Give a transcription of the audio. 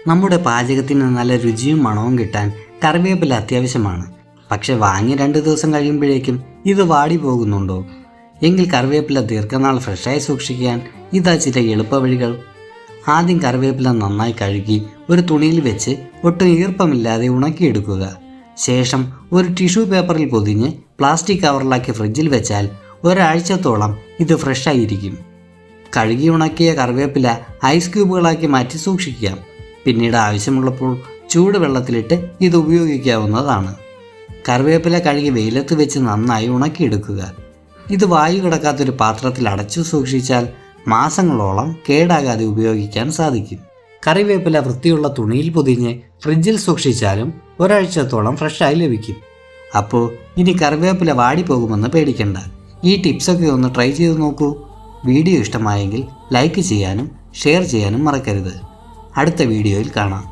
നമ്മുടെ പാചകത്തിന് നല്ല രുചിയും മണവും കിട്ടാൻ കറിവേപ്പില അത്യാവശ്യമാണ്. പക്ഷെ വാങ്ങി 2 ദിവസം കഴിയുമ്പോഴേക്കും ഇത് വാടി പോകുന്നുണ്ടോ? എങ്കിൽ കറിവേപ്പില ദീർഘനാൾ ഫ്രഷായി സൂക്ഷിക്കാൻ ഇതാ ചില എളുപ്പവഴികൾ. ആദ്യം കറിവേപ്പില നന്നായി കഴുകി ഒരു തുണിയിൽ വെച്ച് ഒട്ടും ഈർപ്പമില്ലാതെ ഉണക്കിയെടുക്കുക. ശേഷം ഒരു ടിഷ്യൂ പേപ്പറിൽ പൊതിഞ്ഞ് പ്ലാസ്റ്റിക് കവറിലാക്കി ഫ്രിഡ്ജിൽ വെച്ചാൽ ഒരാഴ്ചത്തോളം ഇത് ഫ്രഷായിരിക്കും. കഴുകി ഉണക്കിയ കറിവേപ്പില ഐസ് ക്യൂബുകളാക്കി മാറ്റി സൂക്ഷിക്കാം. പിന്നീട് ആവശ്യമുള്ളപ്പോൾ ചൂടുവെള്ളത്തിലിട്ട് ഇത് ഉപയോഗിക്കാവുന്നതാണ്. കറിവേപ്പില കഴുകി വെയിലത്ത് വെച്ച് നന്നായി ഉണക്കിയെടുക്കുക. ഇത് വായു കിടക്കാത്തൊരു പാത്രത്തിൽ അടച്ചു സൂക്ഷിച്ചാൽ മാസങ്ങളോളം കേടാകാതെ ഉപയോഗിക്കാൻ സാധിക്കും. കറിവേപ്പില വൃത്തിയുള്ള തുണിയിൽ പൊതിഞ്ഞ് ഫ്രിഡ്ജിൽ സൂക്ഷിച്ചാലും ഒരാഴ്ചത്തോളം ഫ്രഷായി ലഭിക്കും. അപ്പോൾ ഇനി കറിവേപ്പില വാടിപ്പോകുമെന്ന് പേടിക്കണ്ട. ഈ ടിപ്സൊക്കെ ഒന്ന് ട്രൈ ചെയ്ത് നോക്കൂ. വീഡിയോ ഇഷ്ടമായെങ്കിൽ ലൈക്ക് ചെയ്യാനും ഷെയർ ചെയ്യാനും മറക്കരുത്. അടുത്ത വീഡിയോയിൽ കാണാം.